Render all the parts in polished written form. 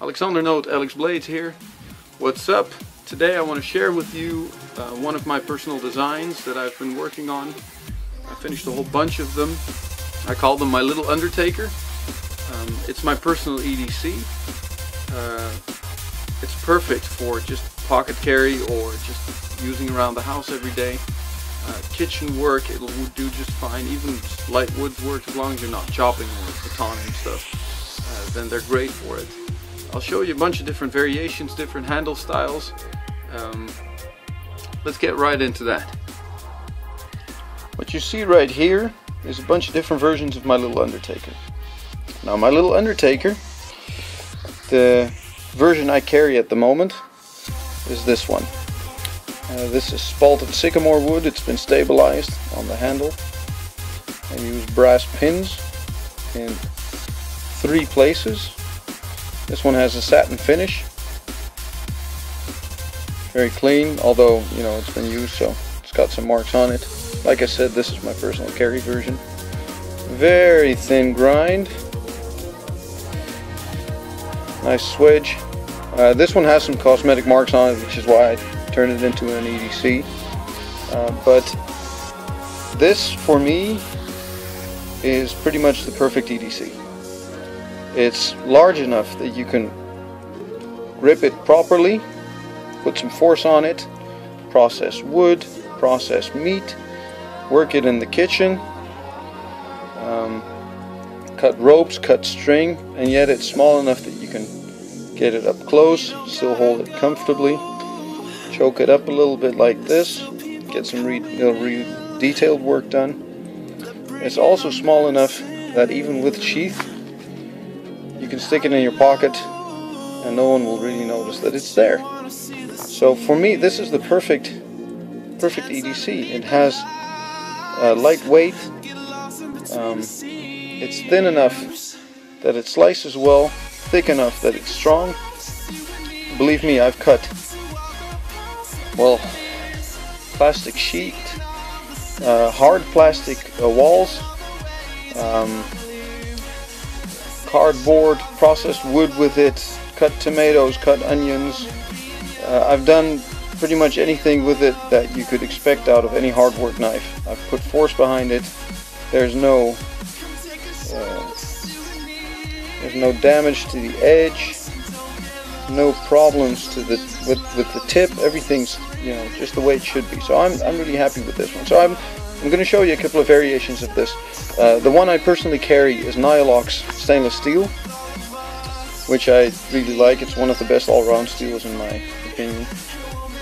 Alexander Note Alex Blades here. What's up? Today I want to share with you one of my personal designs that I've been working on. I finished a whole bunch of them. I call them my little Undertaker. It's my personal EDC. It's perfect for just pocket carry or just using around the house every day. Kitchen work, it'll do just fine. Even just light wood work, as long as you're not chopping or baton and stuff, then they're great for it. I'll show you a bunch of different variations, different handle styles. Let's get right into that. What you see right here is a bunch of different versions of my little Undertaker. Now my little Undertaker, the version I carry at the moment is this one. This is spalted sycamore wood. It's been stabilized on the handle. I use brass pins in 3 places. This one has a satin finish. Very clean, although you know it's been used, so it's got some marks on it. Like I said, this is my personal carry version. Very thin grind. Nice swedge. This one has some cosmetic marks on it, which is why I turned it into an EDC. But this, for me, is pretty much the perfect EDC. It's large enough that you can grip it properly, put some force on it, process wood, process meat, work it in the kitchen, cut ropes, cut string, and yet it's small enough that you can get it up close, still hold it comfortably, choke it up a little bit like this, get some detailed work done. It's also small enough that even with sheath, you can stick it in your pocket and no one will really notice that it's there. So for me, this is the perfect EDC. It has lightweight. It's thin enough that it slices well, thick enough that it's strong. Believe me, I've cut, well, plastic sheet, hard plastic walls, cardboard, processed wood with it, cut tomatoes, cut onions. I've done pretty much anything with it that you could expect out of any hardwork knife. I've put force behind it. There's no damage to the edge, no problems to with the tip. Everything's, you know, just the way it should be. So I'm really happy with this one. So I'm going to show you a couple of variations of this. The one I personally carry is Nylox stainless steel, which I really like. It's one of the best all-round steels in my opinion.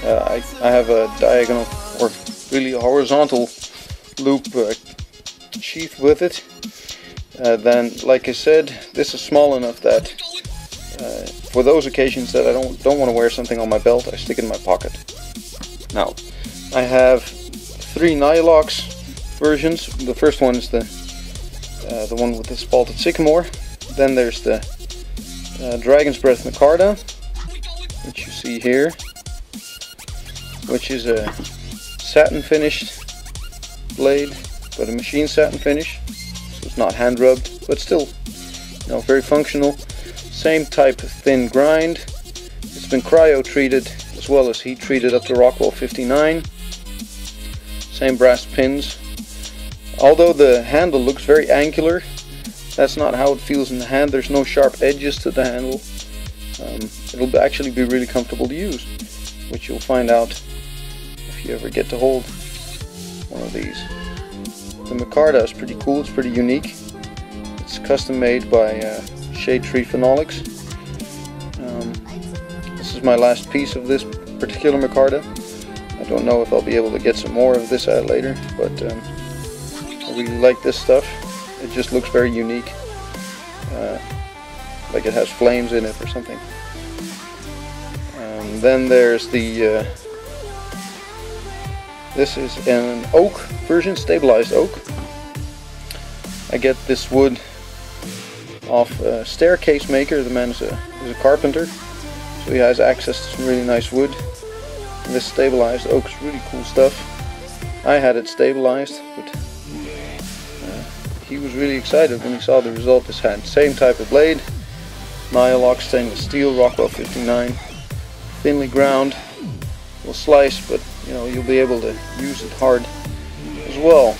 I have a diagonal, or really a horizontal loop sheath with it. Then, like I said, this is small enough that for those occasions that I don't want to wear something on my belt, I stick it in my pocket. Now, I have 3 Nylox versions. The first one is the one with the spalted sycamore. Then there's the Dragon's Breath Micarta, which you see here, which is a satin finished blade, but a machine satin finish. So it's not hand rubbed, but still, you know, very functional. Same type of thin grind. It's been cryo treated as well as heat treated up to Rockwell 59. Same brass pins. Although the handle looks very angular, that's not how it feels in the hand. There's no sharp edges to the handle. It'll actually be really comfortable to use, which you'll find out if you ever get to hold one of these. The Micarta is pretty cool. It's pretty unique. It's custom made by Shade Tree Phenolics. This is my last piece of this particular Micarta. I don't know if I'll be able to get some more of this out later, but I really like this stuff. It just looks very unique, like it has flames in it or something. Then there's the this is an oak version, stabilized oak. I get this wood off a staircase maker. The man is a carpenter, so he has access to some really nice wood. And this stabilized oak is really cool stuff. I had it stabilized, but he was really excited when he saw the result this had. Same type of blade, Nylock stainless steel, Rockwell 59, thinly ground. Will slice, but you know, you'll be able to use it hard as well.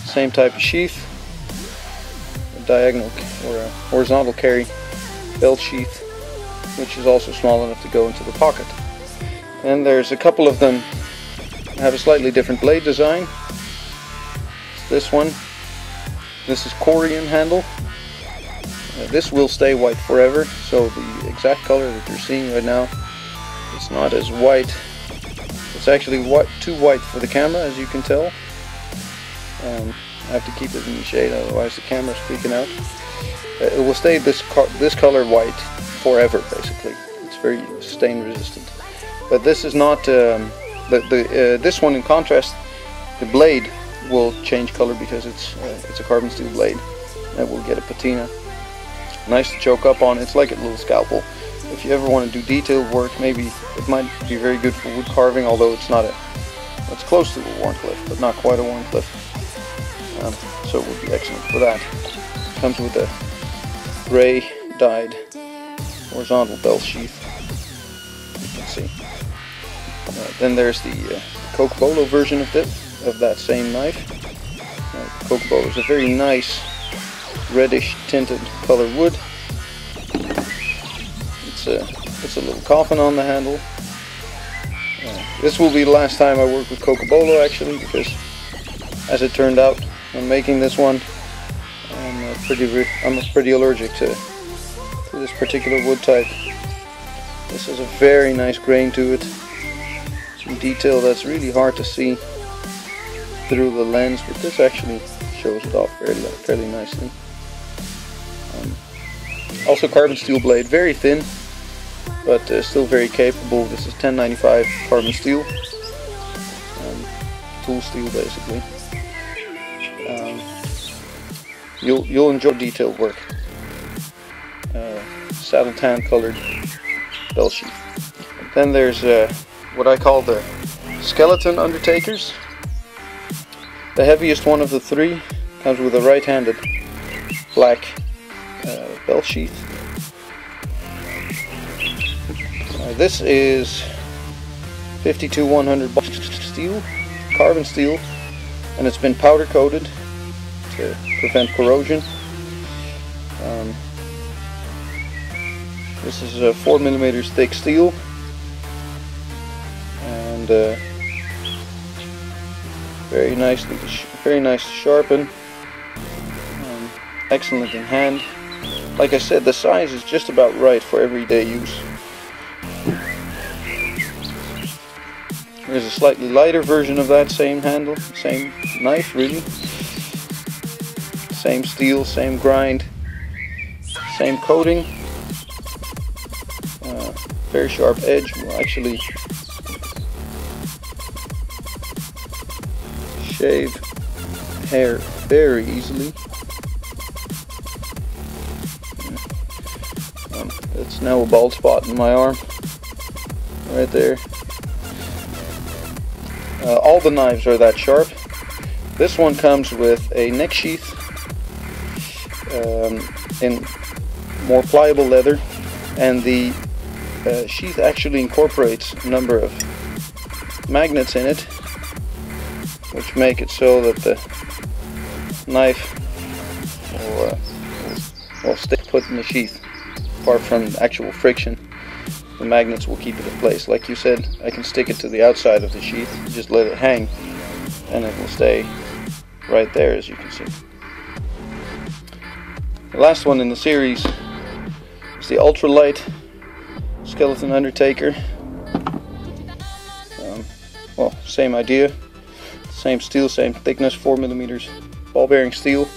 Same type of sheath, a diagonal or a horizontal carry belt sheath, which is also small enough to go into the pocket. And there's a couple of them have a slightly different blade design. It's this one. This is Korean handle. This will stay white forever, so the exact color that you're seeing right now, it's not as white. It's actually too white for the camera, as you can tell. I have to keep it in the shade, otherwise the camera's freaking out. It will stay this color white forever, basically. It's very stain resistant. But this is not this one. In contrast, the blade will change color because it's a carbon steel blade. It will get a patina. Nice to choke up on. It's like a little scalpel. If you ever want to do detailed work, maybe it might be very good for wood carving, although it's not it's close to a Wharncliffe, but not quite a Wharncliffe. So it would be excellent for that. Comes with a gray dyed horizontal belt sheath. You can see. Then there's the Cocobolo version of that same knife. Cocobolo is a very nice reddish tinted color wood. It's a little coffin on the handle. This will be the last time I work with Cocobolo, actually, because as it turned out when making this one, I'm pretty allergic to this particular wood type. This has a very nice grain to it, some detail that's really hard to see through the lens, but this actually shows it off fairly nicely. Also carbon steel blade, very thin, but still very capable. This is 1095 carbon steel, tool steel basically. You'll enjoy detailed work. Saddle tan colored bell sheath. Then there's what I call the skeleton Undertakers. The heaviest one of the three comes with a right-handed black belt sheath. This is 52-100 steel, carbon steel, and it's been powder coated to prevent corrosion. This is a 4mm thick steel, and very nice to sharpen. Excellent in hand. Like I said, the size is just about right for everyday use. There's a slightly lighter version of that same handle, same knife really. Same steel, same grind, same coating. Very sharp edge will actually shave hair very easily. It's now a bald spot in my arm, right there. All the knives are that sharp. This one comes with a neck sheath in more pliable leather, and the sheath actually incorporates a number of magnets in it, which make it so that the knife will stay put in the sheath. Apart from actual friction, the magnets will keep it in place. Like you said, I can stick it to the outside of the sheath, just let it hang, and it will stay right there, as you can see. The last one in the series is the ultralight skeleton Undertaker. Well, same idea, same steel, same thickness, 4mm ball bearing steel.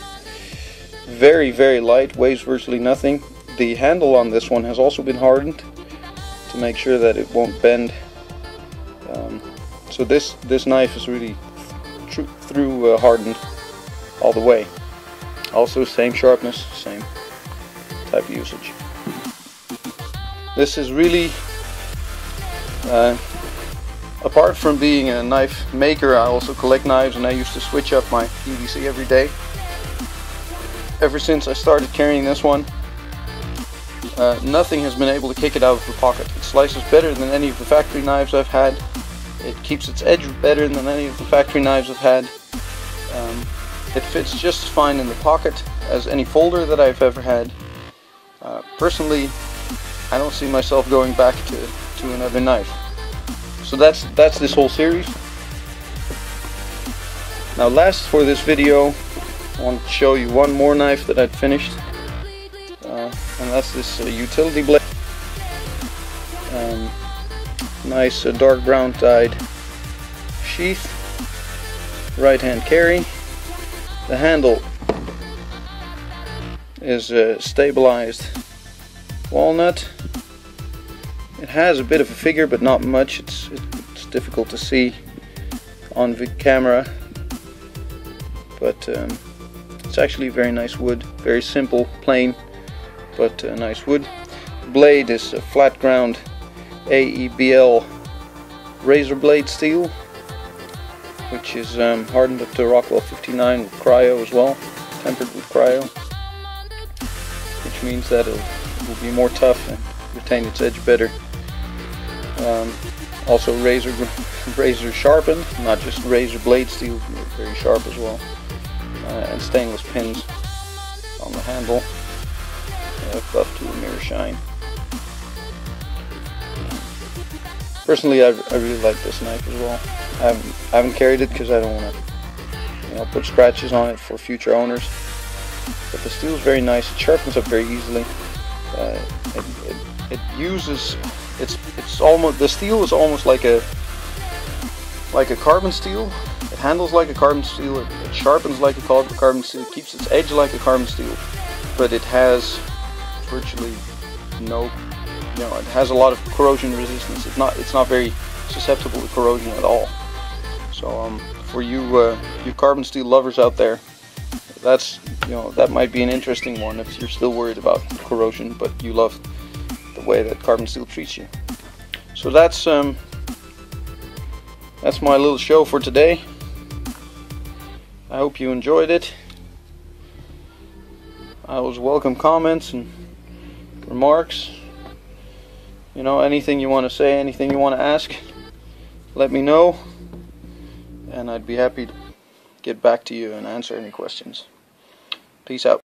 Very, very light, weighs virtually nothing. The handle on this one has also been hardened to make sure that it won't bend. So this knife is really through hardened all the way. Also same sharpness, same type of usage. This is really, apart from being a knife maker, I also collect knives, and I used to switch up my PVC every day. Ever since I started carrying this one, nothing has been able to kick it out of the pocket. It slices better than any of the factory knives I've had. It keeps its edge better than any of the factory knives I've had. It fits just as fine in the pocket as any folder that I've ever had. Personally, I don't see myself going back to another knife. So that's this whole series. Now last for this video, I want to show you one more knife that I'd finished. And that's this utility blade. Nice dark brown dyed sheath, right hand carry. The handle is stabilized walnut. It has a bit of a figure, but not much. It's difficult to see on the camera, but it's actually very nice wood. Very simple, plain, but nice wood. The blade is a flat ground AEBL razor blade steel, which is hardened up to Rockwell 59 with cryo as well, tempered with cryo, which means that it will be more tough and retain its edge better. Also razor sharpened, not just razor blade steel, very sharp as well, and stainless pins on the handle, buffed to a mirror shine. Personally, I really like this knife as well. I haven't carried it because I don't want to, put scratches on it for future owners. But the steel is very nice. It sharpens up very easily. It uses, it's almost, the steel is almost like a carbon steel. It handles like a carbon steel. It sharpens like a carbon steel. It keeps its edge like a carbon steel. But it has virtually no. It has a lot of corrosion resistance. It's not very susceptible to corrosion at all. So for you carbon steel lovers out there, that might be an interesting one if you're still worried about corrosion, but you love the way that carbon steel treats you. So that's my little show for today. I hope you enjoyed it. I always welcome comments and remarks. Anything you want to say, anything you want to ask, let me know, and I'd be happy to get back to you and answer any questions. Peace out.